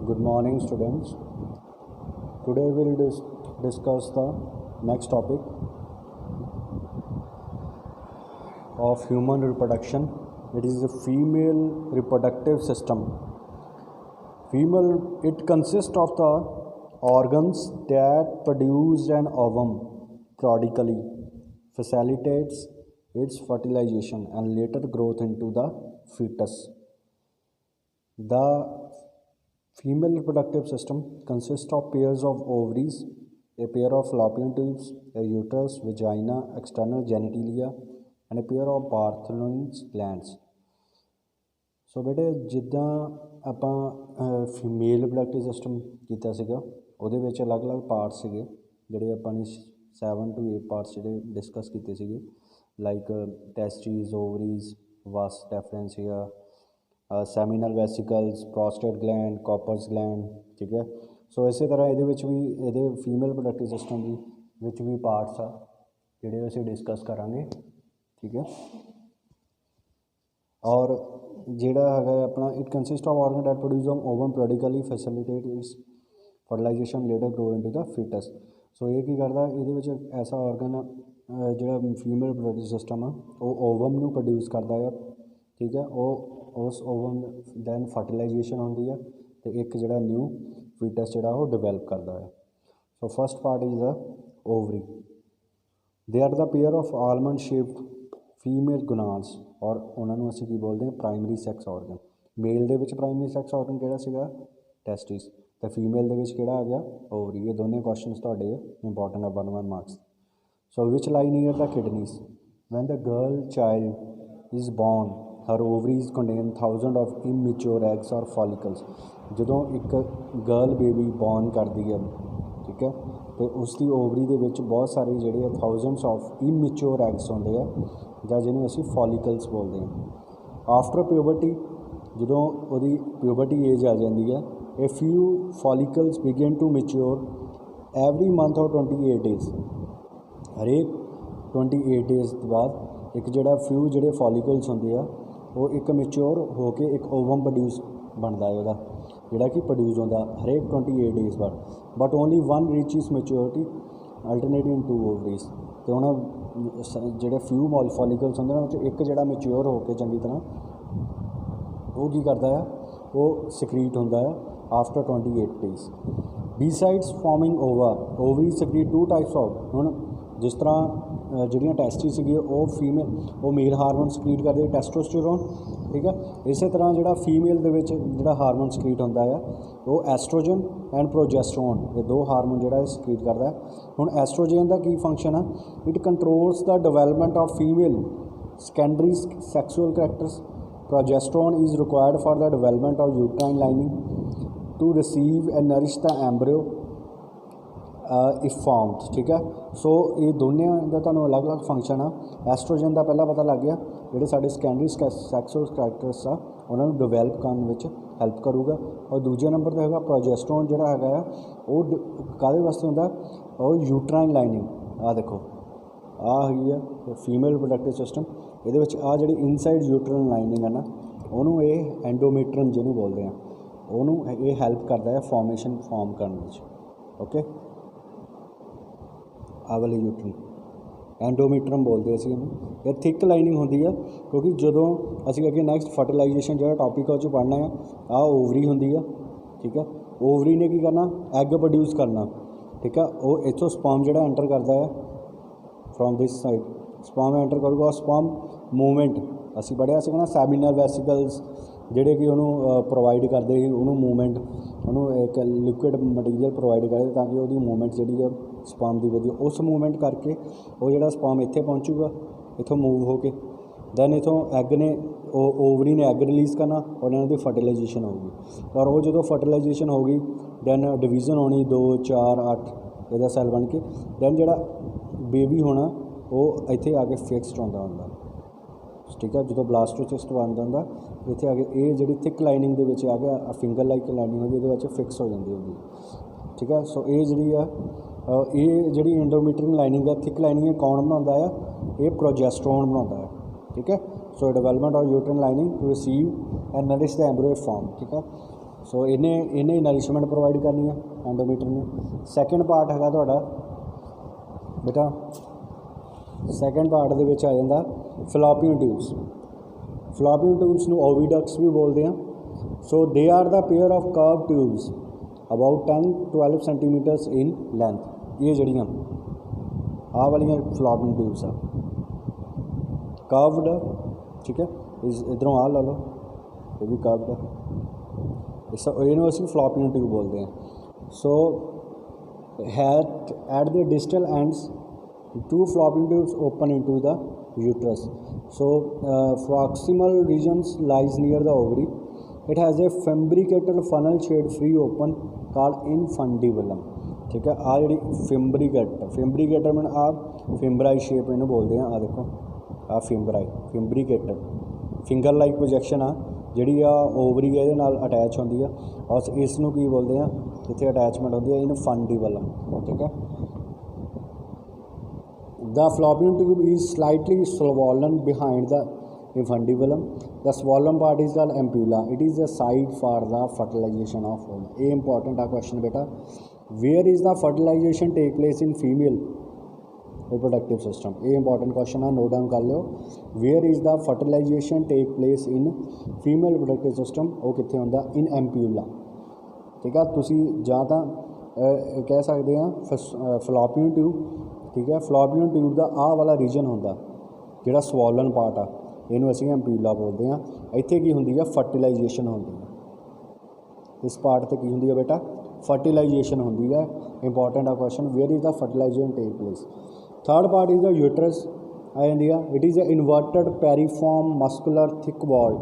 Good morning, students. Today we'll discuss the next topic of human reproduction. It is the female reproductive system. Female, it consists of the organs that produce an ovum periodically, facilitates its fertilization and later growth into the fetus. The female reproductive system consists of pairs of ovaries, a pair of fallopian tubes, a uterus, vagina, external genitalia, and a pair of Bartholin's glands. ਸੋ ਬੇਟੇ ਜਿੱਦਾਂ ਆਪਾਂ female reproductive system ਕੀਤਾ ਸੀਗਾ ਉਹਦੇ ਵਿੱਚ ਅਲੱਗ-ਅਲੱਗ parts ਸੀਗੇ ਜਿਹੜੇ ਆਪਾਂ ਨੇ 7 to 8 ਪਾਰਟਸ ਜਿਹੜੇ ਡਿਸਕਸ ਕੀਤੇ ਸੀਗੇ ਲਾਈਕ ਟੈਸਟਿਸ, ਓਵਰੀਜ਼, ਵਾਸ ਡੈਫਰੈਂਸ ਸੀਗਾ, ਸੈਮੀਨਲ ਵੈਸੀਕਲਸ, ਪ੍ਰੋਸਟੇਟ ਗਲੈਂਡ, ਕਾਪਰਸ ਗਲੈਂਡ, ਠੀਕ ਹੈ। ਸੋ ਇਸੇ ਤਰ੍ਹਾਂ ਇਹਦੇ ਵਿੱਚ ਵੀ ਇਹਦੇ ਫੀਮੇਲ ਰਿਪਰੋਡਕਟਿਵ ਸਿਸਟਮ ਦੀ ਵਿੱਚ ਵੀ ਪਾਰਟਸ ਆ ਜਿਹੜੇ ਅਸੀਂ ਡਿਸਕਸ ਕਰਾਂਗੇ, ਠੀਕ ਹੈ। ਔਰ ਜਿਹੜਾ ਹੈਗਾ ਆਪਣਾ it consist of organ that produce ovum periodically facilitate its fertilization later grow into the foetus. So ਇਹ ਕੀ ਕਰਦਾ, ਇਹਦੇ ਵਿੱਚ ਐਸਾ ਆਰਗਨ ਜਿਹੜਾ ਫੀਮੇਲ ਰਿਪਰੋਡਕਟਿਵ ਸਿਸਟਮ ਆ ਉਹ ਓਵਮ ਨੂੰ ਪ੍ਰੋਡਿਊਸ ਕਰਦਾ ਆ, ਠੀਕ ਹੈ। ਉਹ ਉਸ ਓਵਮ ਦੈਨ ਫਰਟੀਲਾਈਜੇਸ਼ਨ ਹੁੰਦੀ ਆ ਅਤੇ ਇੱਕ ਜਿਹੜਾ ਨਿਊ ਫੀਟਸ ਜਿਹੜਾ ਉਹ ਡਿਵੈਲਪ ਕਰਦਾ ਹੈ। So first part is the ovary. They are the pair of almond shaped female gonads, ਔਰ ਉਹਨਾਂ ਨੂੰ ਅਸੀਂ ਕੀ ਬੋਲਦੇ ਹਾਂ, ਪ੍ਰਾਇਮਰੀ ਸੈਕਸ ਆਰਗਨ। ਮੇਲ ਦੇ ਵਿੱਚ ਪ੍ਰਾਇਮਰੀ ਸੈਕਸ ਆਰਗਨ ਕਿਹੜਾ ਸੀਗਾ, ਟੈਸਟਿਸ, ਅਤੇ ਫੀਮੇਲ ਦੇ ਵਿੱਚ ਕਿਹੜਾ ਆ ਗਿਆ, ਓਵਰੀ। ਇਹ ਦੋਨੇ ਕੁਐਸਚਨਸ ਤੁਹਾਡੇ ਇੰਪੋਰਟੈਂਟ ਆ 1 marks. So which lie near the kidneys. When the girl child is born her ovaries contain 1000 of immature eggs ਔਰ ਫੋਲੀਕਲਸ। ਜਦੋਂ ਇੱਕ ਗਰਲ ਬੇਬੀ ਬੋਰਨ ਕਰਦੀ ਹੈ, ਠੀਕ ਹੈ, ਅਤੇ ਉਸ ਦੀ ਓਵਰੀ ਦੇ ਵਿੱਚ ਬਹੁਤ ਸਾਰੇ ਜਿਹੜੇ ਆ 1000 ਆਫ ਇਮੈਚਿਓਰ ਐਗਸ ਹੁੰਦੇ ਆ, ਜਾਂ ਜਿਹਨੂੰ ਅਸੀਂ ਫੋਲੀਕਲਸ ਬੋਲਦੇ ਹਾਂ। ਆਫਟਰ ਪਿਊਬਰਟੀ, ਜਦੋਂ ਉਹਦੀ ਪਿਊਬਰਟੀ ਏਜ ਆ ਜਾਂਦੀ ਹੈ, a few follicles begin to mature every month ਔਰ 28 ਡੇਜ਼। ਹਰੇਕ 28 ਡੇਜ਼ ਤੋਂ ਬਾਅਦ ਇੱਕ ਜਿਹੜਾ ਫਿਊ ਜਿਹੜੇ ਫੋਲੀਕਲਸ ਹੁੰਦੇ ਆ ਉਹ ਇੱਕ ਮੈਚਿਓਰ ਹੋ ਕੇ ਇੱਕ ਓਵਮ ਪ੍ਰੋਡਿਊਸ ਬਣਦਾ ਹੈ, ਉਹਦਾ ਜਿਹੜਾ ਕਿ ਪ੍ਰੋਡਿਊਸ ਹੁੰਦਾ ਹਰੇਕ 28 ਡੇਜ਼ ਬਾਅਦ। But only 1 reaches maturity alternative 2 ovaries. ਅਤੇ ਉਹਨਾਂ ਜਿਹੜੇ ਫਿਊ ਫੋਲੀਕਲਸ ਹੁੰਦੇ ਉਹਨਾਂ ਵਿੱਚ ਇੱਕ ਜਿਹੜਾ ਮੈਚਿਓਰ ਹੋ ਕੇ ਚੰਗੀ ਤਰ੍ਹਾਂ ਉਹ ਕੀ ਕਰਦਾ ਆ, ਉਹ ਸਕਰੀਟ ਹੁੰਦਾ ਆ after 28 days. Besides forming ovary secrete 2 types of. ਹੁਣ ਜਿਸ ਤਰ੍ਹਾਂ ਜਿਹੜੀਆਂ ਟੈਸਟਿਸ ਸੀਗੀਆਂ ਉਹ ਫੀਮੇਲ ਉਹ ਮੇਲ ਹਾਰਮੋਨ ਸਕਰੀਟ ਕਰਦੇ, ਟੈਸਟੋਸਟੇਰੋਨ, ਠੀਕ ਹੈ। ਇਸੇ ਤਰ੍ਹਾਂ ਜਿਹੜਾ ਫੀਮੇਲ ਦੇ ਵਿੱਚ ਜਿਹੜਾ ਹਾਰਮੋਨ ਸਕਰੀਟ ਹੁੰਦਾ ਆ ਉਹ ਐਸਟ੍ਰੋਜਨ ਐਂਡ ਪ੍ਰੋਜੈਸਟਰੋਨ, ਇਹ ਦੋ ਹਾਰਮੋਨ ਜਿਹੜਾ ਇਹ ਸਕਰੀਟ ਕਰਦਾ ਹੈ। ਹੁਣ ਐਸਟ੍ਰੋਜਨ ਦਾ ਕੀ ਫੰਕਸ਼ਨ ਆ, it controls the development of female secondary sexual characters. Progesterone is required for the development of uterine lining to receive and nourish the embryo if formed, ਠੀਕ ਹੈ। ਸੋ ਇਹ ਦੋਨਿਆਂ ਦਾ ਤੁਹਾਨੂੰ ਅਲੱਗ-ਅਲੱਗ ਫੰਕਸ਼ਨ ਆ। ਐਸਟ੍ਰੋਜਨ ਦਾ ਪਹਿਲਾਂ ਪਤਾ ਲੱਗ ਗਿਆ, ਜਿਹੜੇ ਸਾਡੇ ਸੈਕੰਡਰੀ ਸੈਕਸ਼ੂਅਲ ਕਰੈਕਟਰਸ ਆ ਉਹਨਾਂ ਨੂੰ ਡਿਵੈਲਪ ਕਰਨ ਵਿੱਚ ਹੈਲਪ ਕਰੂਗਾ। ਔਰ ਦੂਜੇ ਨੰਬਰ 'ਤੇ ਹੈਗਾ ਪ੍ਰੋਜੈਸਟਰੋਨ, ਜਿਹੜਾ ਹੈਗਾ ਆ ਉਹ ਕਾਹਦੇ ਵਾਸਤੇ ਹੁੰਦਾ, ਉਹ ਯੂਟਰਾਈਨ ਲਾਈਨਿੰਗ। ਆਹ ਦੇਖੋ, ਆਹ ਹੈਗੀ ਆ ਫੀਮੇਲ ਰਿਪਰੋਡਕਟਿਵ ਸਿਸਟਮ। ਇਹਦੇ ਵਿੱਚ ਆਹ ਜਿਹੜੀ ਇਨਸਾਈਡ ਯੂਟਰਾਈਨ ਲਾਈਨਿੰਗ ਹੈ ਨਾ, ਉਹਨੂੰ ਇਹ ਐਂਡੋਮੀਟਰੀਅਮ ਜਿਹਨੂੰ ਬੋਲਦੇ ਆ, ਉਹਨੂੰ ਇਹ ਹੈਲਪ ਕਰਦਾ ਹੈ ਫਾਰਮੇਸ਼ਨ ਫਾਰਮ ਕਰਨ ਵਿੱਚ, ਓਕੇ। ਆਹ ਵਾਲੀ ਯੂਟਰਨ ਐਂਡੋਮੀਟਰੀਅਮ ਬੋਲਦੇ ਅਸੀਂ ਇਹਨੂੰ। ਇਹ ਥਿੱਕ ਲਾਈਨਿੰਗ ਹੁੰਦੀ ਆ, ਕਿਉਂਕਿ ਜਦੋਂ ਅਸੀਂ ਅੱਗੇ ਨੈਕਸਟ ਫਰਟੀਲਾਈਜੇਸ਼ਨ ਜਿਹੜਾ ਟੌਪਿਕ ਆ ਉਹ 'ਚ ਪੜ੍ਹਨਾ ਆ। ਆਹ ਓਵਰੀ ਹੁੰਦੀ ਆ, ਠੀਕ ਹੈ। ਓਵਰੀ ਨੇ ਕੀ ਕਰਨਾ, ਐਗ ਪ੍ਰੋਡਿਊਸ ਕਰਨਾ, ਠੀਕ ਆ। ਉਹ ਇੱਥੋਂ ਸਪਰਮ ਜਿਹੜਾ ਐਂਟਰ ਕਰਦਾ ਹੈ from this side, sperm enter ਕਰੂਗਾ। ਉਹ ਸਪਰਮ ਮੂਵਮੈਂਟ ਅਸੀਂ ਪੜ੍ਹਿਆ ਸੀਗਾ ਨਾ, ਸੈਮੀਨਲ ਵੈਸੀਕਲਸ ਜਿਹੜੇ ਕਿ ਉਹਨੂੰ ਪ੍ਰੋਵਾਈਡ ਕਰਦੇ ਸੀ, ਉਹਨੂੰ ਮੂਵਮੈਂਟ, ਉਹਨੂੰ ਇੱਕ ਲਿਕੁਇਡ ਮਟੀਰੀਅਲ ਪ੍ਰੋਵਾਈਡ ਕਰਦੇ ਤਾਂ ਕਿ ਉਹਦੀ ਮੂਵਮੈਂਟ ਜਿਹੜੀ ਆ ਸਪਰਮ ਦੀ ਵਧੀਆ। ਉਸ ਮੂਵਮੈਂਟ ਕਰਕੇ ਉਹ ਜਿਹੜਾ ਸਪਰਮ ਇੱਥੇ ਪਹੁੰਚੂਗਾ, ਇੱਥੋਂ ਮੂਵ ਹੋ ਕੇ, ਦੈਨ ਇੱਥੋਂ ਐਗ ਨੇ ਓਵਰੀ ਨੇ ਐਗ ਰਿਲੀਜ਼ ਕਰਨਾ ਔਰ ਇਹਨਾਂ ਦੀ ਫਰਟੀਲਾਈਜੇਸ਼ਨ ਹੋਊਗੀ। ਔਰ ਉਹ ਜਦੋਂ ਫਰਟੀਲਾਈਜੇਸ਼ਨ ਹੋ ਗਈ ਦੈਨ ਡਿਵੀਜ਼ਨ ਹੋਣੀ 2 4 8 ਇਹਦਾ ਸੈੱਲ ਬਣ ਕੇ, ਦੈਨ ਜਿਹੜਾ ਬੇਬੀ ਹੋਣਾ ਉਹ ਇੱਥੇ ਆ ਕੇ ਫਿਕਸਡ ਹੁੰਦਾ, ਠੀਕ ਹੈ। ਜਦੋਂ ਬਲਾਸਟੋਸਿਸਟ ਬਣਦਾ ਹੁੰਦਾ ਇੱਥੇ ਆ ਕੇ ਇਹ ਜਿਹੜੀ ਥਿਕ ਲਾਈਨਿੰਗ ਦੇ ਵਿੱਚ ਆ ਗਿਆ ਫਿੰਗਰ ਲਾਈਕ ਲਾਈਨਿੰਗ ਹੁੰਦੀ, ਇਹਦੇ ਵਿੱਚ ਫਿਕਸ ਹੋ ਜਾਂਦੀ ਹੁੰਦੀ, ਠੀਕ ਹੈ। ਸੋ ਇਹ ਜਿਹੜੀ ਆ ਇਹ ਜਿਹੜੀ ਐਂਡੋਮੀਟਰੀਅਮ ਲਾਈਨਿੰਗ ਹੈ, ਥਿਕ ਲਾਈਨਿੰਗ ਹੈ, ਕੌਣ ਬਣਾਉਂਦਾ ਆ, ਇਹ ਪ੍ਰੋਜੈਸਟਰੋਨ ਬਣਾਉਂਦਾ ਹੈ, ਠੀਕ ਹੈ। So development of uterine lining to receive and nourish the embryo form, ਠੀਕ ਹੈ। सो इन्हें नरिशमेंट प्रोवाइड करनी है एंडोमीटर ने। सैकेंड पार्ट है तुहाडा बेटा, सैकेंड पार्ट दे विच आ जांदा फलॉपियन ट्यूब्स। फलॉपियन ट्यूब्स नूं ओविडक्ट्स भी बोलते हैं। So they are the pair of curve tubes about 10-12 centimetres in length. ये जड़ियाँ आ वाली फलॉपियन ट्यूब्स आ कर्वड, ठीक है, इधरों आ ला लो, ये भी कर्वड है, इन्हों असीं फलॉपियन ट्यूब बोलते हैं। So that at the distal ends 2 fallopian tubes open into the uterus. So proximal regions lies near the ovary. It has a fabricated funnel shaped free open called infundibulum, ठीक है। आ जी फिम्ब्रीकेटर मैंने आ फिम्बराई shape इन्हें बोलते हैं। आ देखो आ फिम्ब्रीकेटर finger like projection आ जी ovary है ये attach होंगी है और इसनों की बोलते हैं इतने अटैचमेंट होती है इनफंडिबुलम, ठीक है। The fallopian tube is slightly swollen behind the infundibulum. The swollen part is called ampulla. It is a site for the fertilization of ovum. A important question beta. Where is the fertilization take place in female reproductive system? A important question है, note down कर लो। Where is the fertilization take place in female reproductive system? वो कितने होंदा? In ampulla, ठीक है। तुसी ਜਾਂ ਤਾਂ कह सकते हैं fallopian tube, ठीक है। फलॉपियन ट्यूब का आह वाला रीजन होंदा जिहड़ा स्वॉलन पार्ट आ, इनू असीं एम्प्यूला बोलते हैं। इत्थे की हुंदी है फर्टिलाइजेशन होंदी है, इस पार्ट ते की हुंदी है बेटा फर्टिलाइजेशन होंदी है। इंपॉर्टेंट आ question, where is the fertilisation take place. Third part is the uterus आ जांदी है। It is a inverted pyriform muscular thick walled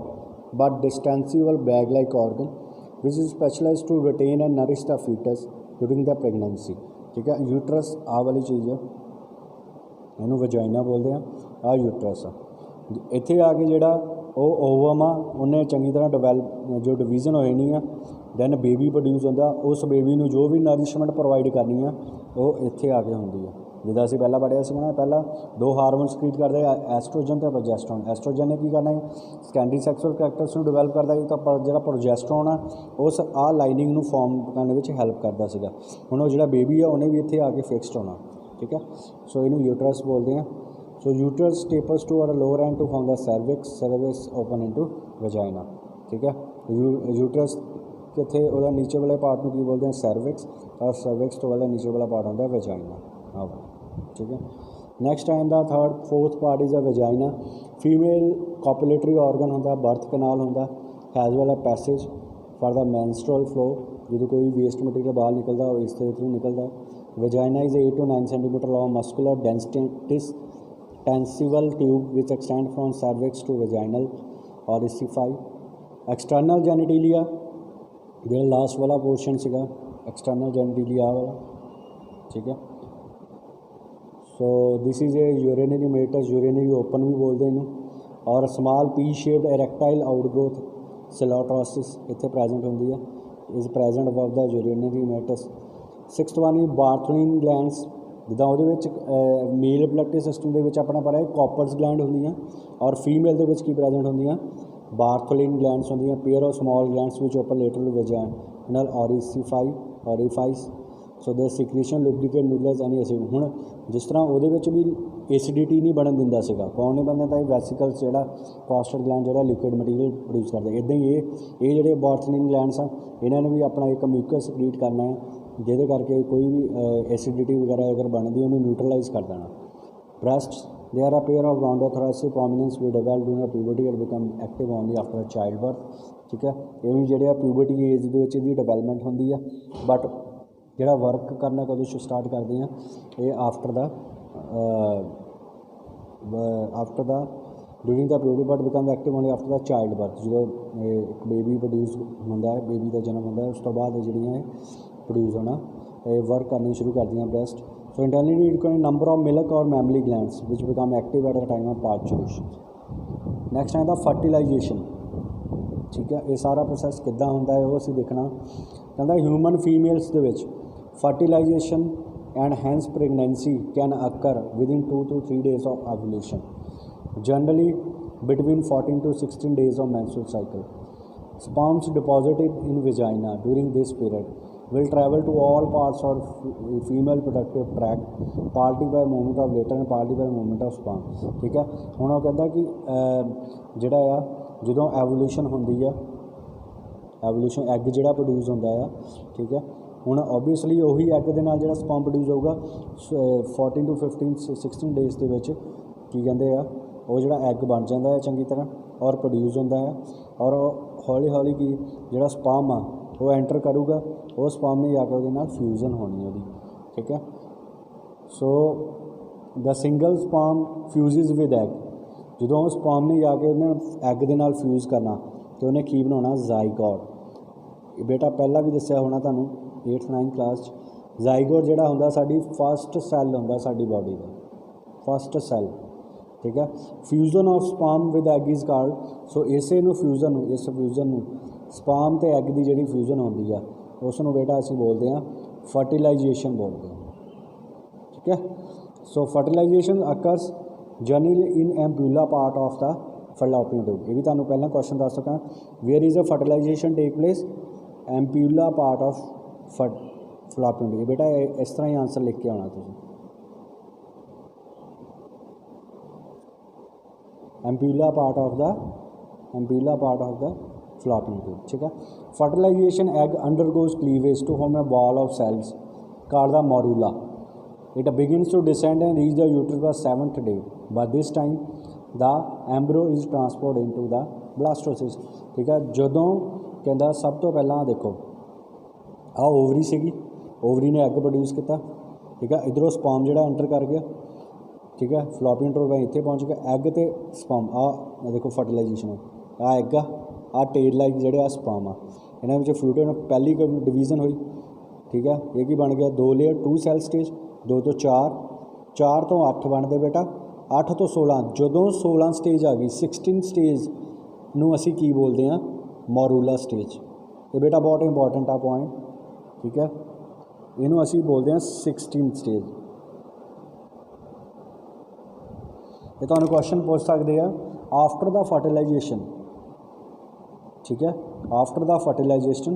but distensible bag like organ which is specialised to retain and nourish the foetus during the pregnancy, ठीक है। Uterus आ वाली चीज़ है, इनू vagina बोलते हैं। आ यूट्रस इत्थे आके जिहड़ा ओवम आ उन्हें चंगी तरह डिवेलप जो डिवीजन होए नहीं है, दैन बेबी प्रोड्यूस होंदा। उस बेबी नूं जो भी नरिशमेंट प्रोवाइड करनी है वो इत्थे आके होंदी है। जिद्दां असीं पहला पढ़िया सी ना, पहला 2 हारमोन सक्रीट करते एस्ट्रोजन तो प्रोजेस्टेरोन। एस्ट्रोजन ने की करना है सैकेंडरी सैक्सुअल करैक्टर्स नूं डिवेलप करता है, तो जिहड़ा प्रोजेस्टेरोन आ उस आ लाइनिंग नूं फॉर्म करने में हेल्प करता सीगा। हुण वो जिहड़ा बेबी है उन्हें भी इत्थे आके फिक्सड होना, ठीक है। सो इनू यूट्रस बोलते हैं। सो यूट्रस टेपर्स टू और lower end to form the cervix open into vagina, ठीक है। यूट्रस कितने वो नीचे वाले पार्ट में की बोलते हैं सर्विक्स, और सर्विक्स तो वाला नीचे वाला पार्ट होता है वजाइना, हाँ ठीक है। नेक्स्ट आइंदा fourth part is a vagina. Female copulatory organ होंदा, बर्थ कनाल होंदा, has well a passage for the menstrual flow. जो कोई वेस्ट मटीरियल बाहर निकलता है इस थ्रू निकलता है। Vagina is 8 to 9 centimetre long muscular distensible tube which extend from cervix to vaginal और इसीफाई। एक्सटर्नल जेनिटिलिया जो लास्ट वाला पोर्शन सीगा एक्सटर्नल जेनिटिलिया वाला, ठीक है। So this is a urinary meatus, urinary open भी बोलते हैं इनू। और small pea shaped erectile outgrowth clitoris इत्थे प्रेजेंट होंदी है, is present above the urinary meatus. 6th one Bartholin glands, जिदा वो मेल रिप्रोडक्टिव सिस्टम के अपना पता है कॉपर्स ग्लैंड होंदियां, और फीमेल के की प्रेजेंट होंदियां बार्थलिन ग्लैंड्स होंदियां। Pair of small glands which open lateral vaginal orifice. So the secretion lubricate nucleus any acid. हुण जिस तरह वो भी एसिडिटी नहीं बनन दिंदा सीगा, कौन नहीं बनता था वैसिकल्स जो प्रोस्टेट ग्लैंड जो लिक्विड मटीरियल प्रोड्यूस करते। इदां ही ये जो बार्थलिन ग्लैंड्स आ इन्होंने भी अपना एक म्यूकस सक्रीट करना है, जिहदे करके कोई भी एसिडिटी वगैरह अगर बनती उन्होंने न्यूट्रलाइज कर देना। Breast they are a pair of bronchothoracic prominence we develop during puberty and become active only after child birth, ठीक है। ये भी जो प्यूबर्टी एज के डिवेलपमेंट होंगी है, बट जोड़ा वर्क करना कदों स्टार्ट करते हैं ये after the during the puberty but become active only after the child birth. जो एक बेबी प्रोड्यूस होंदा है, बेबी का जन्म होंदा है, उस तो बाद जिहड़ियां प्रोड्यूस होना वर्क करनी शुरू कर दियाँ breast. So internally need number of milk और mammary glands which become active at the time of parturition. Next आंदा फर्टिलाइजेशन, ठीक है। ये सारा प्रोसैस किद्दां हुंदा है वो असीं देखना। कहंदा ह्यूमन फीमेल्स दे विच fertilisation and hence pregnancy can occur within 2 to 3 days of ovulation, generally between 14 to 16 days of menstrual cycle। Sperms deposited in vagina during this period will travel to all parts of female reproductive tract, partly by movement of later and partly by movement of sperm। ठीक है, ਹੁਣ ਉਹ ਕਹਿੰਦਾ ਕਿ ਜਿਹੜਾ ਆ ਜਦੋਂ evolution ਹੁੰਦੀ ਆ, ਐਵੋਲੂਸ਼ਨ ਐਗ ਜਿਹੜਾ ਪ੍ਰੋਡਿਊਸ ਹੁੰਦਾ ਆ, ਠੀਕ ਹੈ। ਹੁਣ ਓਬਵੀਅਸਲੀ ਉਹੀ ਐਗ ਦੇ ਨਾਲ ਜਿਹੜਾ ਸਪਰਮ ਪ੍ਰੋਡਿਊਸ ਹੋਊਗਾ 14 to 16 ਡੇਜ਼ ਦੇ ਵਿੱਚ ਕੀ ਕਹਿੰਦੇ ਆ ਉਹ ਜਿਹੜਾ ਐਗ ਬਣ ਜਾਂਦਾ ਹੈ ਚੰਗੀ ਤਰ੍ਹਾਂ ਔਰ ਪ੍ਰੋਡਿਊਸ ਹੁੰਦਾ ਹੈ, ਔਰ ਹੌਲੀ ਹੌਲੀ ਕੀ ਜਿਹੜਾ ਸਪਰਮ ਆ ਉਹ ਐਂਟਰ ਕਰੂਗਾ, ਉਹ ਸਪਰਮ ਨੇ ਜਾ ਕੇ ਉਹਦੇ ਨਾਲ ਫਿਊਜ਼ਨ ਹੋਣੀ ਉਹਦੀ। ਠੀਕ ਹੈ, ਸੋ ਦ ਸਿੰਗਲ ਸਪਰਮ ਫਿਊਜ਼ਿਜ਼ ਵਿਦ ਐਗ। ਜਦੋਂ ਉਹ ਸਪਰਮ ਨੇ ਜਾ ਕੇ ਉਹਨੇ ਐਗ ਦੇ ਨਾਲ ਫਿਊਜ਼ ਕਰਨਾ ਅਤੇ ਉਹਨੇ ਕੀ ਬਣਾਉਣਾ ਜ਼ਾਈਗੋਟ। ਬੇਟਾ ਪਹਿਲਾਂ ਵੀ ਦੱਸਿਆ ਹੋਣਾ ਤੁਹਾਨੂੰ 8th 9th ਕਲਾਸ 'ਚ, ਜ਼ਾਈਗੋਟ ਜਿਹੜਾ ਹੁੰਦਾ ਸਾਡੀ ਫਸਟ ਸੈੱਲ ਹੁੰਦਾ ਸਾਡੀ ਬਾਡੀ ਦਾ, ਫਸਟ ਸੈੱਲ। ਠੀਕ ਹੈ, fusion of sperm with egg is called. So ਇਸੇ ਨੂੰ ਫਿਊਜ਼ਨ ਨੂੰ, ਇਸ ਫਿਊਜ਼ਨ ਨੂੰ ਸਪਰਮ ਅਤੇ ਐਗ ਦੀ ਜਿਹੜੀ ਫਿਊਜ਼ਨ ਹੁੰਦੀ ਆ ਉਸ ਨੂੰ ਬੇਟਾ ਅਸੀਂ ਬੋਲਦੇ ਹਾਂ ਫਰਟੀਲਾਈਜੇਸ਼ਨ ਬੋਲਦੇ ਹਾਂ। ਠੀਕ ਹੈ, so fertilisation occurs generally in ampulla part of the Fallopian tube. ਇਹ ਵੀ ਤੁਹਾਨੂੰ ਪਹਿਲਾਂ ਕੁਐਸਚਨ ਦੱਸ ਸਕਾਂ, where is a fertilisation take place, ampulla part of Fallopian tube. ਬੇਟਾ ਇਸ ਤਰ੍ਹਾਂ ਹੀ ਆਂਸਰ ਲਿਖ ਕੇ ਆਉਣਾ ਤੁਸੀਂ, ampulla part of the Fallopian tube. ਠੀਕ ਹੈ, fertilisation egg undergoes cleavage to form a ball of cells called the morula. It begins to descend and reach the uterus by 7th day. By this time the embryo is transported into the blastocyst। ठीक है, ਜਦੋਂ ਕਹਿੰਦਾ ਸਭ ਤੋਂ ਪਹਿਲਾਂ ਦੇਖੋ ਆਹ ovary ਸੀਗੀ, ਓਵਰੀ ਨੇ ਐਗ ਪ੍ਰੋਡਿਊਸ ਕੀਤਾ। ਠੀਕ ਹੈ, ਇੱਧਰੋਂ ਸਪਰਮ ਜਿਹੜਾ ਐਂਟਰ ਕਰ ਗਿਆ। ठीक है, ਫੈਲੋਪੀਅਨ ਟਿਊਬ ਇੱਥੇ ਪਹੁੰਚ ਗਿਆ, ਐਗ ਅਤੇ ਸਪਰਮ ਆਹ ਦੇਖੋ ਫਰਟੀਲਾਈਜੇਸ਼ਨ ਆਹ ਐਗ ਆ ਟੇਲ ਲਾਈਕ ਜਿਹੜੇ ਆ ਸਪਰਮ ਆ, ਇਹਨਾਂ ਵਿੱਚ ਫਲੂਇਡ ਪਹਿਲੀ ਡਿਵੀਜ਼ਨ ਹੋਈ। ਠੀਕ ਹੈ, ਇਹ ਕੀ ਬਣ ਗਿਆ 2 ਲੇਅਰ 2 ਸੈੱਲ ਸਟੇਜ, 2 ਤੋਂ 4, 4 ਤੋਂ 8 ਬਣਦੇ ਬੇਟਾ, 8 ਤੋਂ 16। ਜਦੋਂ 16 ਸਟੇਜ ਆ ਗਈ 16 ਸਟੇਜ ਨੂੰ ਅਸੀਂ ਕੀ ਬੋਲਦੇ ਹਾਂ ਮੋਰੂਲਾ ਸਟੇਜ। ਇਹ ਬੇਟਾ ਬਹੁਤ ਇੰਪੋਰਟੈਂਟ ਆ ਪੁਆਇੰਟ। ਠੀਕ ਹੈ, ਇਹਨੂੰ ਅਸੀਂ ਬੋਲਦੇ ਹਾਂ 16 ਸਟੇਜ। ਇਹ ਤੁਹਾਨੂੰ ਕੁਐਸਚਨ ਪੁੱਛ ਸਕਦੇ ਆ ਆਫਟਰ ਦਾ ਫਰਟੀਲਾਈਜੇਸ਼ਨ। ठीक है, आफ्टर द फर्टिलाइजेशन।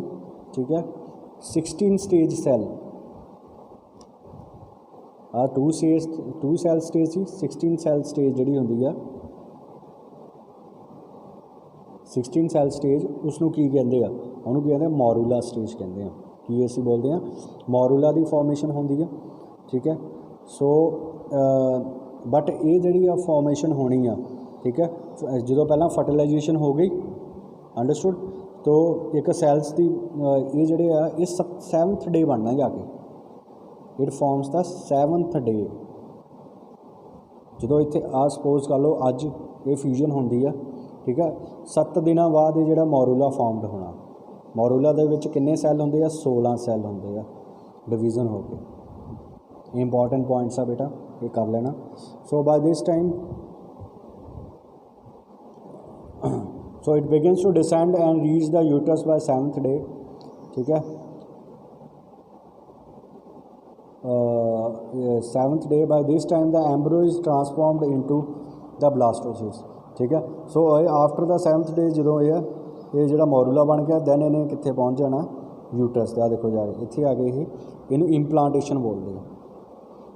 ठीक है, 16 स्टेज सैल 2 सैल स्टेज ही 16 सैल स्टेज जी होंगी है 16 सैल स्टेज उसनों की कहते हैं, उन्होंने कहते हैं मॉरूला स्टेज कहते हैं। की असी बोलते हैं मॉरूला की फॉर्मेशन होंगी है। ठीक है, सो बट ये जी फॉर्मेशन होनी है। ठीक है, जो पहला फर्टिलाइजेशन हो गई अंडरस्टूड, तो एक सैल्स की ये जोड़े आ ये 7th डे बनना जाके, it forms the 7th day. जो इतने आ सपोज कर लो अज ये फ्यूजन होंगी है। ठीक है, 7 दिनों बाद ये जोड़ा मॉरूला फॉर्मड होना। मॉरूला दे विच किन्ने सैल होंगे 16 सैल होंगे डिवीजन हो गए। इंपॉर्टेंट पॉइंट्स आ बेटा, ये कर लेना। So by this time so it begins to descend and reach the uterus by 7th day। ठीक है, 7th day by this time the embryo is transformed into the blastocyst। ठीक है, so after the 7th day जो ये जो मॉरूला बन गया then इन्हें कितने पहुँच जाना यूटरस। आ देखो जा इतने आ गए इनू इंपलांटेशन बोलते हैं।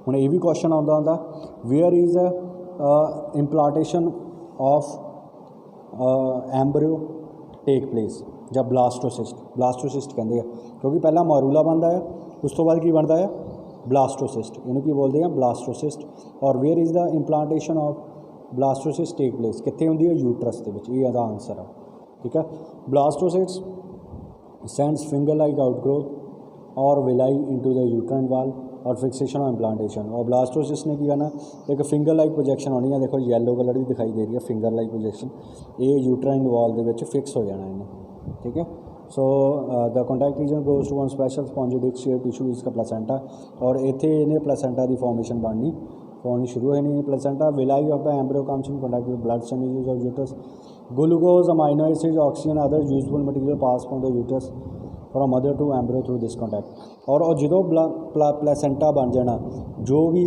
हुण ये भी क्वेश्चन आता where is implantation of embryo take place ਜਾਂ ਬਲਾਸਟੋਸਿਸਟ ਕਹਿੰਦੇ ਆ, ਕਿਉਂਕਿ ਪਹਿਲਾਂ ਮੋਰੂਲਾ ਬਣਦਾ ਹੈ, ਉਸ ਤੋਂ ਬਾਅਦ ਕੀ ਬਣਦਾ ਹੈ ਬਲਾਸਟੋਸਿਸਟ। ਇਹਨੂੰ ਕੀ ਬੋਲਦੇ ਆ ਬਲਾਸਟੋਸਿਸਟ। ਔਰ where is the implantation of blastocyst take place, ਕਿੱਥੇ ਹੁੰਦੀ ਹੈ ਯੂਟਰਸ ਦੇ ਵਿੱਚ। ਇਹ ਇਹਦਾ ਆਨਸਰ ਆ। ਠੀਕ ਹੈ, ਬਲਾਸਟੋਸਿਸਟ sends finger like outgrowth or villi into the uterine wall और फिक्सेशन और इम्प्लांटेशन। और ब्लास्टोसिस्ट ने की करना एक फिंगर लाइक प्रोजेक्शन होनी है, देखो येलो कलर भी दिखाई दे रही है फिंगर लाइक प्रोजेक्शन, ये यूटराइन वॉल के विच फिक्स हो जाना इन्हें। ठीक है, so the contact region goes to one special spongy disc shape tissue इसका प्लेसेंटा। और इत्थे इन्हें प्लेसेंटा की फॉर्मेशन होनी शुरू होनी है। Placenta villi of the embryo comes in contact with blood sinuses of uterus. Glucose amino acids oxygen other useful material pass from the uterus from mother to embryo through this contact. और जो placenta बन जाना जो भी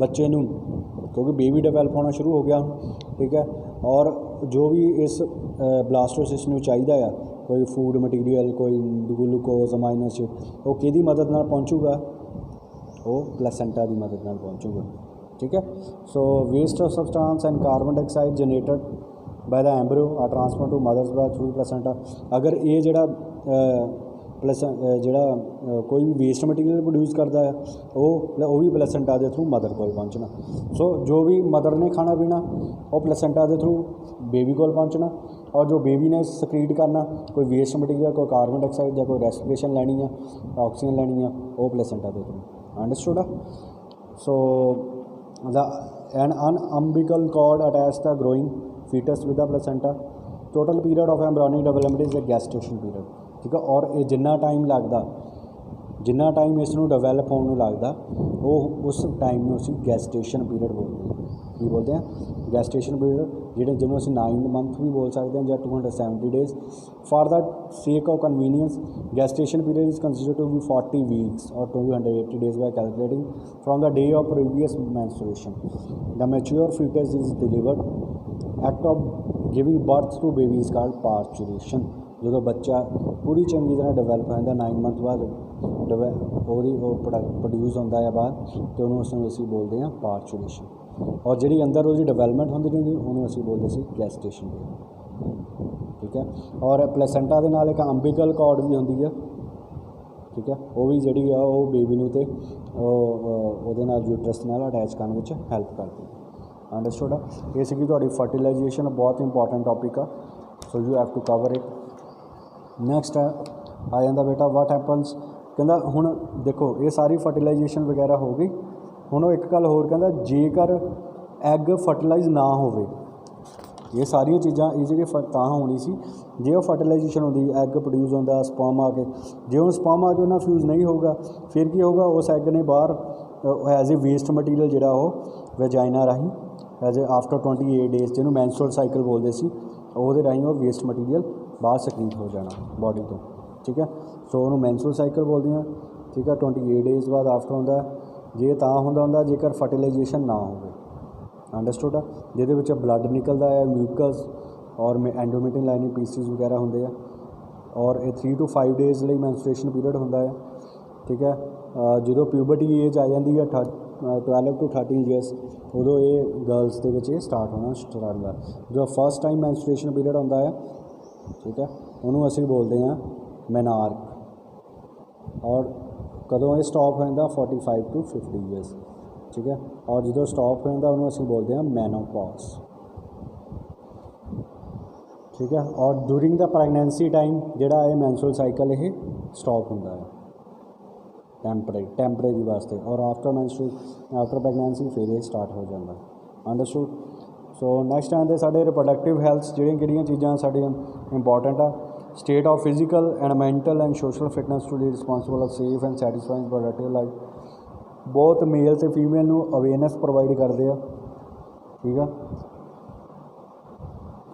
बच्चे नूं, क्योंकि baby develop होना शुरू हो गया। ठीक है, और जो भी इस ब्लास्टोसिस्ट नूं चाहिदा आ कोई फूड मटीरियल, कोई ग्लूकोज, अमाइनो एसिड, वो किहदी मदद नाल पहुँचूगा, वो प्लेसेंटा की मदद नाल पहुँचूगा। ठीक है। So waste of substance and carbon dioxide generated by the embryo are transfer to mother's breast through placenta. अगर ये जिहड़ा कोई भी वेस्ट मटीरियल प्रोड्यूस करता है वो भी प्लेसेंटा के थ्रू मदर को पहुँचना। सो जो भी मदर ने खाना पीना वो प्लेसेंटा के थ्रू बेबी को पहुँचना, और जो बेबी ने सक्रीट करना कोई वेस्ट मटीरियल, कोई कार्बन डाइऑक्साइड या कोई रेस्पिरेशन लैनी है, ऑक्सीजन लैनी है, वो प्लेसेंटा के through. Understood. So the an umbilical cord attach the growing foetus with the placenta. Total period of embryonic development is the gestation period. ठीक है। और ये जिन्ना टाइम लगता, जिन्ना टाइम इसनूं डेवलप होने लगता, वो उस टाइम में उसी गैस्टेशन पीरियड बोलते हैं। की बोलते हैं? गैस्टेशन पीरियड, जिन्होंने असीं 9 मंथ भी बोल सकते हैं या 270 days. For the sake of convenience gestation period is consider to be 40 weeks और 280 days by calculating from the day of previous menstruation. The mature foetus is delivered. Act of giving birth to baby is called parturition. जो बच्चा पूरी चंगी तरह develop होता 9 month बाद produce होता है बाद, तो उन्होंने असीं बोलते हैं पार्चुरेशन। और जी अंदर वो डेवलपमेंट होती रही उन्होंने असीं बोलते सी गैस्टेशन पीरियड। ठीक है। और प्लेसेंटा के नाल एक अंबिकल कॉर्ड भी होंदी है। ठीक है। वो भी जी वो बेबी नूं ते उहदे नाल यूट्रस नाल अटैच करने में हैल्प करती है। अंडरस्टूड है। ये सी तुहाडी फर्टिलाइजेशन बहुत इंपॉर्टेंट टॉपिक आ, so you have to cover it. Next है आ जाता बेटा वट हैपन्स, कहता हुण देखो ये सारी फर्टिलाइजेशन वगैरह हो गई। हुण एक गल होर कहता जेकर एग फर्टिलाइज ना होवे, ये सारिया चीज़ां ईजीली तां होनी सी जे वो फर्टिलाइजेशन होती, एग प्रोड्यूस होता स्पर्म आके, जे वो स्पर्म आके उन्हें फ्यूज़ नहीं होगा फिर की होगा, उस एग ने बाहर एज ए वेस्ट मटीरियल जिहड़ा वो वेजाइना राही एज ए आफ्टर 28 डेज़ जिन्होंने मैंस्ट्रुअल साइकिल बोलते सी, ਉਹਦੇ ਰਾਹੀਂ वो वेस्ट मटीरियल बाहर सक्रीट हो जाना बॉडी तो। ठीक है। सो उन्होंने मैंस्ट्रुअल साइकिल बोलते हैं। ठीक है। 28 डेज़ बाद आफ्टर होंदा जे तां होंदा जेकर फर्टिलाइजेशन ना हो। अंडरस्टूड है। जिहदे विच ब्लड निकलता है, म्यूकस और एंडोमेट्रियम लाइनिंग पीसिस वगैरह होंगे है, और 3 to 5 डेज़ लिए मैंस्ट्रुएशन पीरियड होंदा है। ठीक है। जो प्यूबर्टी एज आ जाती है 12 to 13 ईयर्स, उदों ये गर्ल्स के विच स्टार्ट होना स्टार्ट होंदा। जो फर्स्ट टाइम मैंस्ट्रुएशन पीरियड होंदा है, ठीक है, उन्होंने असीं बोलते हैं मेनार्क। और कदों ये स्टॉप हो जाता 45 to 50 ईयर्स। ठीक है। और जो स्टॉप हो जाता उन्होंने असीं बोलते हैं मेनोपॉज। ठीक है। और ड्यूरिंग द प्रैगनेंसी टाइम जिहड़ा है मैंस्ट्रुअल साइकिल ये स्टॉप होंदा है टैंपरेरी वास्ते, और आफ्टर प्रैगनेंसी फिर ये स्टार्ट हो जाता है। अंडरस्टूड। सो नैक्सट आते साढ़े रिप्रोडक्टिव हैल्थ जिहड़ियां चीज़ां साढ़ियां इंपॉर्टेंट आ। State of physical and mental and social fitness to be responsible of safe and satisfying productive life. बहुत मेल से फीमेल नूं अवेयरनेस प्रोवाइड करते हैं। ठीक है।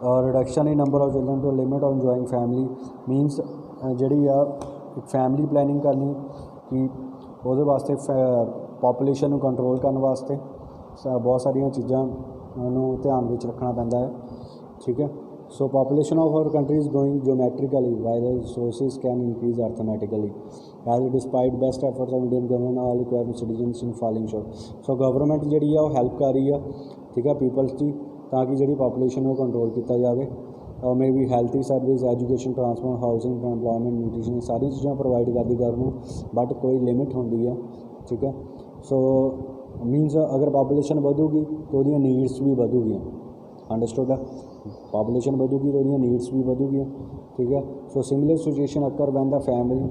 और reduction in number of children to limit of enjoying family means जी एक फैमिली प्लैनिंग करनी कि वो वास्ते पॉपूलेशन कंट्रोल करने वास्ते बहुत सारिया चीज़ों ध्यान में रखना पैंदा है। ठीक है। So population of our country is growing geometrically while resources can increase arithmetically as despite best efforts of Indian government all required citizens in falling short. So government जी है वो हैल्प कर रही है। ठीक है। पीपल्स की ताकि जी पॉपूलेशन वो कंट्रोल किया जाए, और may be healthy service, education, transport, housing, employment, nutrition सारी चीज़ां प्रोवाइड करती गवर्नमेंट, बट कोई लिमिट होती है। ठीक है। सो मीनस अगर पॉपूलेशन बढ़ूगी तो वो नीड्स भी बढ़ूगी। अंडरस्टूड है। पॉपूलेशन बढ़ूगी तो वो नीड्स भी बढ़ूगी। ठीक है। So similar situation occur when the family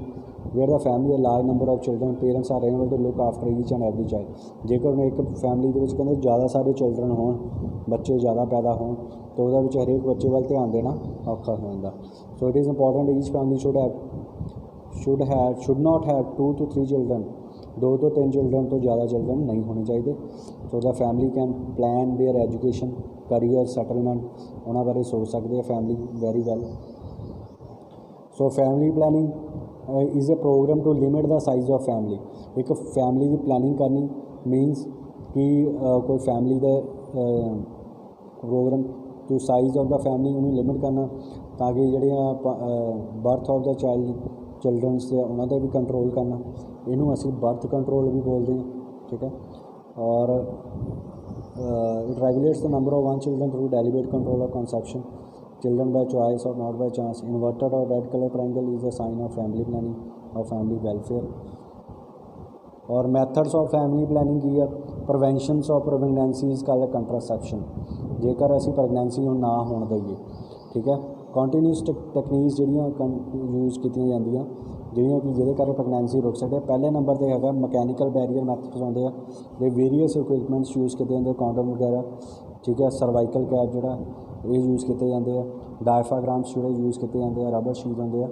where the family large number of children parents are able to look after each and every child. जेकर एक फैमिली के कहते ज़्यादा सारे चिल्ड्रन हो, बच्चे ज़्यादा पैदा हो, तो वो हरेक बच्चे वाल ध्यान देना औखा हो जाता। So it is important each family should not have 2 to 3 children. 2 to 3 children तो ज़्यादा चिल्ड्रन नहीं होने चाहिए। So the family can plan their education, career, settlement, उन्होंने बारे सोच सकते हैं family very well. So family planning is a programme to limit the size of family. एक फैमिली की प्लैनिंग करनी मीनस कि कोई फैमिली का programme to size of the family उन्हें लिमिट करना, ਤਾਂ ਕਿ ਜਿਹੜੀਆਂ ਬਰਥ ਆਫ ਦਾ ਚਿਲਡਰਨਸ ਦੇ ਉਹਨਾਂ 'ਤੇ ਵੀ ਕੰਟਰੋਲ ਕਰਨਾ, ਇਹਨੂੰ ਅਸੀਂ ਬਰਥ ਕੰਟਰੋਲ ਵੀ ਬੋਲਦੇ ਹਾਂ, ਠੀਕ ਹੈ। ਔਰ it regulates the number of one children through deliberate control of conception, children by choice or not by chance. Inverted or red color triangle is a sign of family planning or family welfare. और methods of family planning की है, preventions of pregnancy is called contraception, जेकर असी pregnancy ਨੂੰ ना होने दईए, ठीक है। कंटिन्यूस टेक्निक्स ਜਿਹੜੀਆਂ यूज़ कीतियां ਜਾਂਦੀਆਂ ਜਿਹੜੀਆਂ कि ਜਿਹਦੇ ਕਰਕੇ ਪ੍ਰੈਗਨੈਂਸੀ ਰੁਕ ਸਕਦੇ। पहले नंबर ਤੇ ਹੈਗਾ ਮਕੈਨੀਕਲ ਬੈਰੀਅਰ ਮੈਥਡਸ ਆਉਂਦੇ ਆ, ਦੇ ਵੇਰੀਅਸ ਇਕਵਿਪਮੈਂਟਸ यूज़ ਕੀਤੇ ਜਾਂਦੇ, ਕੌਂਡਮ ਵਗੈਰਾ, ठीक है। ਸਰਵਾਈਕਲ ਕੈਪ ਜਿਹੜਾ ਇਹ यूज़ ਕੀਤੇ ਜਾਂਦੇ ਆ, ਡਾਇਫਰਾਗ੍ਰਾਮਸ ਜਿਹੜੇ यूज़ ਕੀਤੇ ਜਾਂਦੇ ਆ, ਰਬਰ ਸ਼ੀਟ ਹੁੰਦੇ ਆ,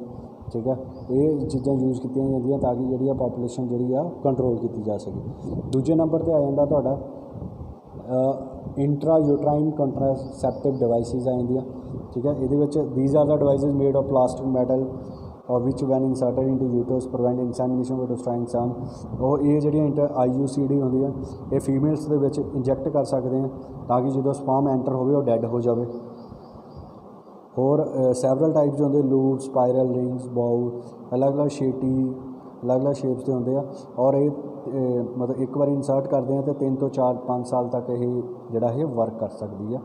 ठीक है। ਇਹ ਚੀਜ਼ਾਂ यूज़ ਕੀਤੀਆਂ ਜਾਂਦੀਆਂ ਤਾਂ ਕਿ ਜਿਹੜੀ ਆ ਪਾਪੂਲੇਸ਼ਨ ਜਿਹੜੀ ਆ ਕੰਟਰੋਲ ਕੀਤੀ ਜਾ ਸਕੇ। ਦੂਜੇ ਨੰਬਰ 'ਤੇ ਆ ਜਾਂਦਾ ਤੁਹਾਡਾ ਇੰਟਰਾ ਯੂਟਰਾਈਨ ਕੰਟਰਾਸੈਪਟਿਵ ਡਿਵਾਈਸਿਸ ਆ ਜਾਂਦੀਆਂ, ठीक है। ये these are the devices made of plastic metal or which when inserted into uterus prevent insemination by destroying sperm। और ये ਜਿਹੜੀਆਂ IUCD ਹੁੰਦੀਆਂ ਇਹ ਫੀਮੇਲਸ ਦੇ ਵਿੱਚ ਇੰਜੈਕਟ ਕਰ ਸਕਦੇ ਆ ਤਾਂ ਕਿ ਜਦੋਂ ਸਪਰਮ ਐਂਟਰ ਹੋਵੇ ਉਹ ਡੈਡ ਹੋ ਜਾਵੇ। ਹੋਰ ਸੈਵਰਲ ਟਾਈਪਸ ਹੁੰਦੇ, ਲੂਪ, ਸਪਾਇਰਲ, ਰਿੰਗਸ, ਬਾਊ, ਅਲੱਗ-ਅਲੱਗ ਸ਼ੇਪਸ ਦੇ ਹੁੰਦੇ ਆ। ਔਰ ਇਹ ਮਤਲਬ ਇੱਕ ਵਾਰੀ ਇੰਸਰਟ ਕਰਦੇ ਆ ਤਾਂ 3 ਤੋਂ 4-5 ਸਾਲ ਤੱਕ ਇਹ ਜਿਹੜਾ ਇਹ ਵਰਕ ਕਰ ਸਕਦੀ ਆ।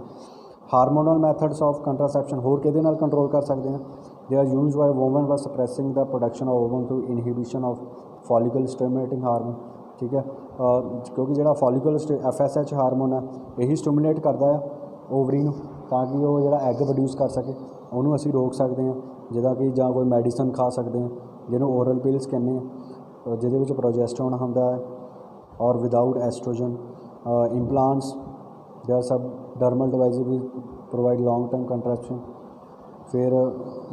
ਹਾਰਮੋਨਲ ਮੈਥਡਸ ਆਫ ਕੰਟਰਾਸੈਪਸ਼ਨ ਹੋਰ ਕਿਹਦੇ ਨਾਲ ਕੰਟਰੋਲ ਕਰ ਸਕਦੇ ਹਾਂ? They are used by woman for suppressing the production of ovum through inhibition of follicle stimulating hormone, ਠੀਕ ਹੈ। ਕਿਉਂਕਿ ਜਿਹੜਾ ਫੋਲੀਕਲ FSH ਹਾਰਮੋਨ ਹੈ ਇਹੀ ਸਟਿਮੂਲੇਟ ਕਰਦਾ ਹੈ ਓਵਰੀ ਨੂੰ ਤਾਂ ਕਿ ਉਹ ਜਿਹੜਾ ਐਗ ਪ੍ਰੋਡਿਊਸ ਕਰ ਸਕੇ, ਉਹਨੂੰ ਅਸੀਂ ਰੋਕ ਸਕਦੇ ਹਾਂ। ਜਿੱਦਾਂ ਕਿ ਜਾਂ ਕੋਈ ਮੈਡੀਸਨ ਖਾ ਸਕਦੇ ਹਾਂ ਜਿਹਨੂੰ ਓਰਲ ਪਿਲਸ ਕਹਿੰਦੇ ਆ, ਜਿਹਦੇ ਵਿੱਚ ਪ੍ਰੋਜੈਸਟਰੋਨ ਹੁੰਦਾ ਹੈ ਔਰ ਵਿਦਾਊਟ ਐਸਟ੍ਰੋਜਨ। ਇੰਪਲਾਂਟਸ ਦੇ ਆਰ ਸਭ ਡਰਮਲ डिवाइसेस भी प्रोवाइड लॉन्ग टर्म कंट्रैक्शन। फिर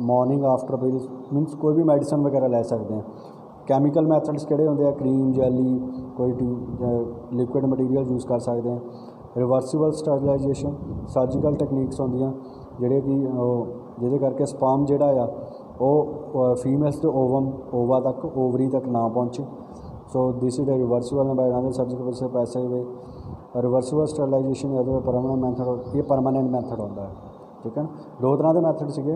मॉर्निंग आफ्टर पिल्स मीनस कोई भी मैडिसन वगैरह ले सकते हैं। कैमिकल मैथड्स किहड़े होंदे आ? क्रीम, जैली, कोई लिक्विड मटीरियल यूज़ कर सकते हैं। रिवर्सिबल स्टरलाइजेशन सर्जिकल टैक्नीक्स होंदियां जिहड़े कि जिहदे करके स्पर्म जिहड़ा आ ਉਹ फीमेल्स तो ओवा तक ओवरी तक ना पहुँचे। So this is a reversible by another surgical से पैसे हुए। रिवर्सिबल स्टरलाइजेशन या परमानेंट मैथड, ये परमानेंट मैथड होता है, ठीक है ना। दो तरह के मैथड सीगे,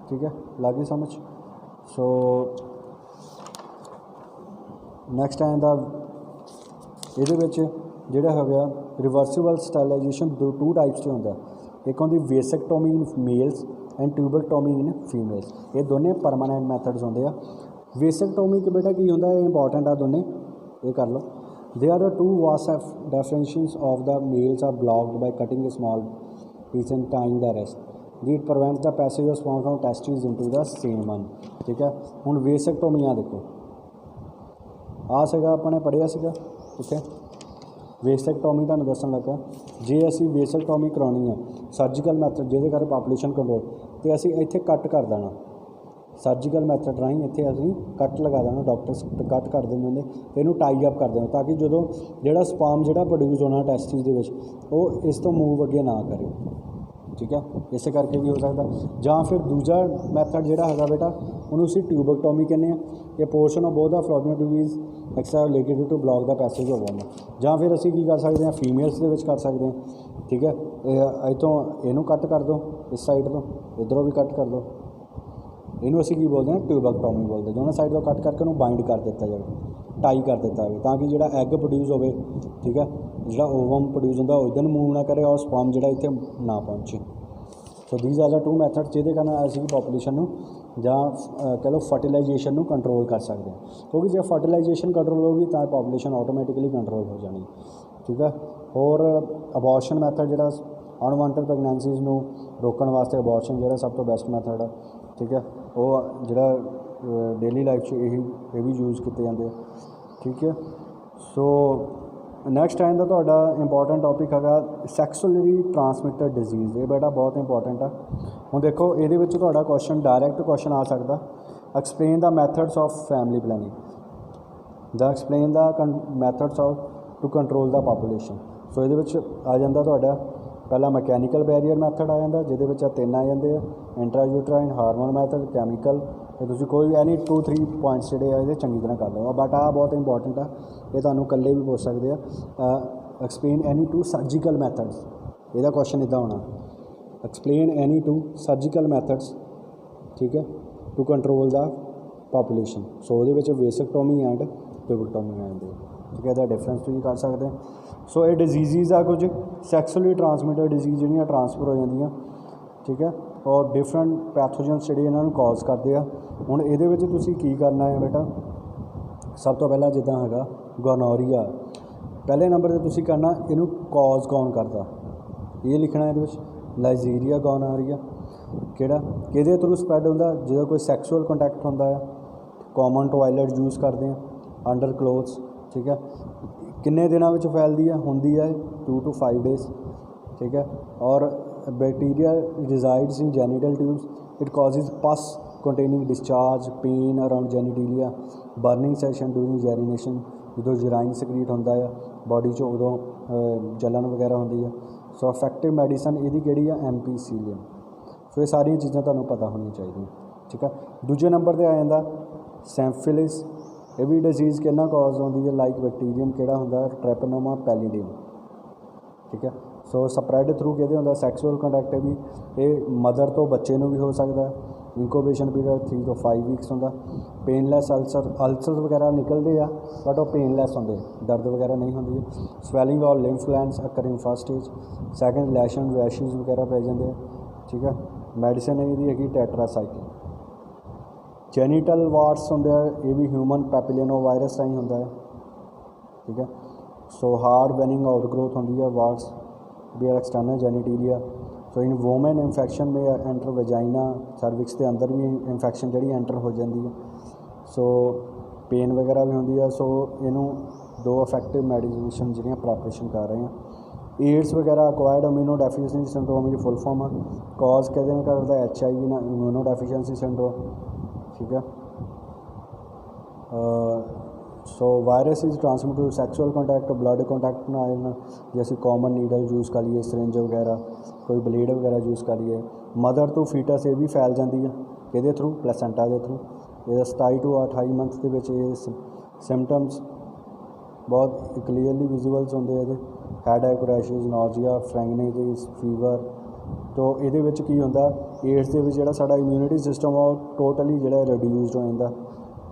ठीक है, लगी समझ। सो नैक्सट आ जाता ये जोड़ा हो गया रिवर्सिबल स्टरलाइजेशन टू टाइप्स से होंगे। एक होंगी vasectomy in males and tubectomy in females, ये दोनों परमानेंट मैथड्स होंगे आ। वेसेक्टोमी के बेटा की होंगे इंपॉर्टेंट आ दोनों, ये कर लो। There are two vas deferens of the males are blocked by cutting a small piece and tying the rest. It prevents the passage of sperm from testes into the semen, ठीक है। हुण vasectomy आ देखो आ सीगा अपने पढ़िया सीगा, ठीक है। वेसेक्टोमी तुहानूं दस्सण लगा जे असी वेसेक्टोमी कराउणी है सर्जिकल मैथड जिहदे करके पापूलेशन कंट्रोल तो असी इत्थे कट कर देना सर्जिकल मैथड राही इत्थे असीं कट लगा देना, डॉक्टर्स कट कर देंगे होंगे, इनू टाई अप कर देना ताकि जो जोड़ा स्पर्म जो प्रोड्यूस होना टेस्टिस दे विच वो इस तो मूव अगे ना करे, ठीक है। इस करके भी हो सकता। जां फिर दूजा मैथड जिहड़ा हैगा बेटा उन्होंने असीं ट्यूबरक्टोमी कहने हैं। ये portion of both the fallopian tubes except liquid to block the passage of woman. जां फिर असीं की कर सकते हैं फीमेल्स दे विच कर सकते हैं, ठीक है। इतों इनू कट कर दो, इस साइड तो इधरों भी कट कर दो, इनू असीं की बोलते हैं ट्यूबरक्टोमी बोलते। दोनों साइड तो कट करके उन्होंने बाइंड कर दिता जाए, टाई कर दिता जाए ताकि जो एग प्रोड्यूस हो, ठीक है, जो ओवम प्रोड्यूस होंगे उधर मूव ना करे और स्पर्म जो इतने ना पहुँचे। So these are the two method जिहदे कारण असीं पॉपूलेशन जां कह लो फर्टिलाइजेशन नूं कंट्रोल कर सकते हैं, क्योंकि जो फर्टिलाइजेशन कंट्रोल होगी तो पॉपूलेशन ऑटोमैटिकली कंट्रोल हो जानी, ठीक है। और अबॉर्शन मैथड जिहड़ा अनवांटेड प्रैगनेंसीज़ नूं रोकण वास्ते अबॉर्शन जिहड़ा सब तो बेस्ट मैथड है, ठीक है। वो जिहड़ा डेली लाइफ ये भी यूज़ किए जाते हैं, ठीक है। सो नैक्सट टाइम का तुहाडा इंपॉर्टेंट टॉपिक है सैक्सुअली ट्रांसमिटेड डिजीज़। ये बेटा बहुत इंपॉर्टेंट है। हुण देखो ये तुहाडा क्वेश्चन डायरैक्ट क्वेश्चन आ सकता, explain the methods of family planning, the explain the methods of to control the population. So ये आ जाता तुहाडा पहला मैकेनिकल बैरीयर मैथड आ जाता जिहदे तीन आ जाते हैं, इंट्रायूट्राइन, हार्मोन मैथड, कैमिकल। तो तुसीं कोई एनी 2-3 पॉइंट्स जिहड़े चंगी तरह कर लो। बट आ बहुत इंपॉर्टेंट है, ये तुहानूं कल्ले भी पूछ सकते हैं। एक्सप्लेन एनी 2 सर्जिकल मैथड्स, यदा क्वेश्चन इदा होना, एक्सप्लेन एनी 2 सर्जिकल मैथड्स ठीक है, टू कंट्रोल द पॉपूलेशन। सो ਉਹਦੇ ਵਿੱਚ वेसेक्टोमी एंड पिवोटोमी आते हैं, ठीक है। ਇਹਦਾ डिफरेंस ਤੁਸੀਂ कर सकते हैं। सो ये डिजीज़ आ कुछ सैक्सुअली ट्रांसमिटेड डिजीज़ ਜਿਹੜੀਆਂ ट्रांसफर हो ਜਾਂਦੀਆਂ, ठीक है, और डिफरेंट पैथोजनस ਜਿਹੜੇ ਇਹਨਾਂ ਨੂੰ ਕੌਜ਼ ਕਰਦੇ ਆ। ਹੁਣ ਇਹਦੇ ਵਿੱਚ ਤੁਸੀਂ ਕੀ ਕਰਨਾ ਹੈ ਬੇਟਾ, ਸਭ ਤੋਂ ਪਹਿਲਾਂ ਜਿੱਦਾਂ ਹੈਗਾ ਗੋਨੋਰੀਆ, ਪਹਿਲੇ ਨੰਬਰ 'ਤੇ ਤੁਸੀਂ ਕਰਨਾ ਇਹਨੂੰ ਕੌਜ਼ ਕੌਣ ਕਰਦਾ, ਇਹ ਲਿਖਣਾ ਇਹਦੇ ਵਿੱਚ। ਲਾਈਜ਼ੀਰੀਆ ਗੋਨੋਰੀਆ ਕਿਹੜਾ ਕਿਹਦੇ ਥਰੂ ਸਪਰੈਡ ਹੁੰਦਾ, ਜਿਹਦਾ ਕੋਈ ਸੈਕਸ਼ੂਅਲ ਕੰਟੈਕਟ ਹੁੰਦਾ ਆ, ਕਾਮਨ ਟੋਇਲਟ ਯੂਜ਼ ਕਰਦੇ ਆ, ਅੰਡਰ ਕਲੋਥਸ, ਠੀਕ ਹੈ। ਕਿੰਨੇ ਦਿਨਾਂ ਵਿੱਚ ਫੈਲਦੀ ਆ, ਹੁੰਦੀ ਹੈ 2 to 5 days, ठीक है। और bacteria resides in genital tubes, it causes पस containing discharge, pain around genitalia, burning sensation during urination, ਜਦੋਂ ਯੂਰਾਈਨ ਸਕਰੀਟ ਹੁੰਦਾ ਆ ਬੋਡੀ 'ਚ ਉਦੋਂ ਜਲਨ ਵਗੈਰਾ ਹੁੰਦੀ ਆ। ਸੋ ਇਫੈਕਟਿਵ ਮੈਡੀਸਨ ਇਹਦੀ ਕਿਹੜੀ ਆ, ਐਮਪੀਸੀਲੀਅਨ। ਸੋ ਇਹ ਸਾਰੀਆਂ ਚੀਜ਼ਾਂ ਤੁਹਾਨੂੰ ਪਤਾ ਹੋਣੀਆਂ ਚਾਹੀਦੀਆਂ, ਠੀਕ ਆ। ਦੂਜੇ ਨੰਬਰ 'ਤੇ ਆ ਜਾਂਦਾ ਸੈਂਫਿਲਿਸ, ਇਹ ਵੀ ਡਿਜ਼ੀਜ਼ ਕਿੰਨਾ ਕਾਜ਼ ਹੁੰਦੀ ਹੈ, ਲਾਈਕ ਬੈਕਟੀਰੀਅਮ ਕਿਹੜਾ ਹੁੰਦਾ, ਟ੍ਰੈਪਨੋਮਾ ਪੈਲੀਡੀਅਮ, ਠੀਕ ਹੈ। ਸੋ ਸਪਰੈਡ ਥਰੂ ਕਿਹਦੇ ਹੁੰਦਾ, ਸੈਕਸ਼ੂਅਲ ਕੰਟੈਕਟ ਵੀ, ਇਹ ਮਦਰ ਤੋਂ ਬੱਚੇ ਨੂੰ ਵੀ ਹੋ ਸਕਦਾ। ਇਨਕੂਬੇਸ਼ਨ ਪੀਰੀਅਡ 3 to 5 weeks ਹੁੰਦਾ। ਪੇਨਲੈਸ ਅਲਸਰ ਵਗੈਰਾ ਨਿਕਲਦੇ ਆ ਬਟ ਉਹ ਪੇਨਲੈਸ ਹੁੰਦੇ, ਦਰਦ ਵਗੈਰਾ ਨਹੀਂ ਹੁੰਦੀ। ਸਵੈਲਿੰਗ ਔਰ lymph glands occurring first stage, second lesion rashes ਵਗੈਰਾ ਪੈ ਜਾਂਦੇ ਆ, ਠੀਕ ਹੈ। ਮੈਡੀਸਨ ਇਹਦੀ ਹੈਗੀ ਟੈਟਰਾਸਾਈਕਲਿਨ। ਜੈਨੀਟਲ ਵਾਰਸ ਹੁੰਦੇ ਆ, ਇਹ ਵੀ ਹਿਊਮਨ ਪੈਪਿਲੋਮਾ ਵਾਇਰਸ ਰਾਹੀਂ ਹੁੰਦਾ ਹੈ, ਠੀਕ ਹੈ। ਸੋ ਹਾਰਡ ਵੈਨਿੰਗ ਆਊਟ ਗਰੋਥ ਹੁੰਦੀ ਹੈ, ਵਾਰਸ ਵੀ ਐਕਸਟਰਨਲ ਜੈਨੀਟੀਲੀਆ। ਸੋ ਇਨ ਵੂਮਨ ਇਨਫੈਕਸ਼ਨ ਮੇ ਐਂਟਰ ਵਜਾਈਨਾ, ਸਰਵਿਕਸ ਦੇ ਅੰਦਰ ਵੀ ਇਨਫੈਕਸ਼ਨ ਜਿਹੜੀ ਐਂਟਰ ਹੋ ਜਾਂਦੀ ਹੈ। ਸੋ ਪੇਨ ਵਗੈਰਾ ਵੀ ਹੁੰਦੀ ਹੈ। ਸੋ ਇਹਨੂੰ 2 ਇਫੈਕਟਿਵ ਮੈਡੀਸਨ ਜਿਹੜੀਆਂ ਪ੍ਰੈਪਰੇਸ਼ਨ ਕਰ ਰਹੇ ਹਾਂ। ਏਡਸ ਵਗੈਰਾ ਅਕਵਾਇਰਡ ਇਮਿਊਨੋ ਡੈਫੀਸ਼ੀਐਂਸੀ ਸਿੰਡਰੋਮ ਦੀ ਫੁੱਲ ਫॉर्म ਆ। ਕੌਜ਼ ਕਿਹਦੇ ਨਾਲ ਕਰਦਾ, HIV ਨਾਲ, ਇਮਿਊਨੋ ਡੈਫੀਸ਼ੀਐਂਸੀ ਸਿੰਡਰੋਮ, ठीक है। So virus is transmit to sexual contact, blood contact ना आए, जैसे कॉमन नीडल यूज़ कर लिए, सिरिंज वगैरह, कोई ब्लेड वगैरह यूज़ कर लिए। मदर टू फीटस ये भी फैल जाती है किहदे थ्रू, प्लेसेंटा के थ्रू। ये 27 to 28 मंथ के विच ये सिम्पटम्स बहुत क्लीयरली विजुअल्स होंगे। ये हैडेक, रैशिज, नॉजिया, फ्रैंगनाइटिस, फीवर। तो ये की होंदा, एड्स के जिहड़ा साडा इम्यूनिटी सिस्टम आ टोटली जिहड़ा रिड्यूस्ड हो जाता,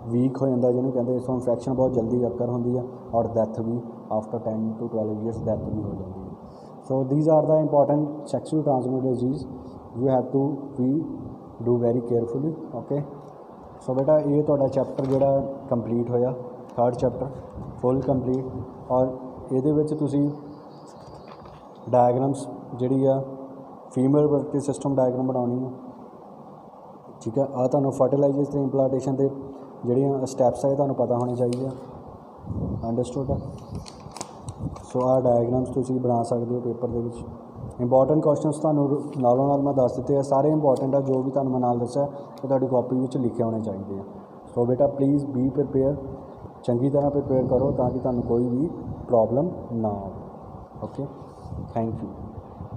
वीक हो जाता, जिन्होंने कहते इस इन्फैक्शन बहुत जल्दी अकर होंदी है और डैथ भी आफ्टर 10 to 12 ईयर्स डैथ भी हो जाती है। So these are the important sexual transmitted disease you have to be do very carefully, okay. So बेटा ये तुहाडा चैप्टर जिहड़ा कंप्लीट होया, 3rd चैप्टर फुल कंप्लीट। और ये तुसीं डायग्राम्स जिहड़ी आ फीमेल रिप्रोडक्टिव सिस्टम डायग्राम बनानी है, ठीक है। आ तुहानूं फर्टिलाइजेशन ते इंप्लांटेशन के जिहड़ियां स्टैप्स है तुहानूं पता होने चाहिए, अंडरस्टूड है। सो आ डायग्राम्स तुसीं बना सकते हो पेपर दे विच। इंपॉर्टेंट क्वेश्चनस तुहानूं नालों नाल मैं दस दिते हैं, सारे इंपॉर्टेंट है, जो भी तुहानूं मैं नाल दस्सिया ये तुहाडी कॉपी विच लिखे होने चाहिए। सो बेटा प्लीज़ बी प्रिपेयर, चंगी तरह प्रिपेयर करो ताकि तुहानूं कोई भी प्रॉब्लम ना हो, ओके। Thank you.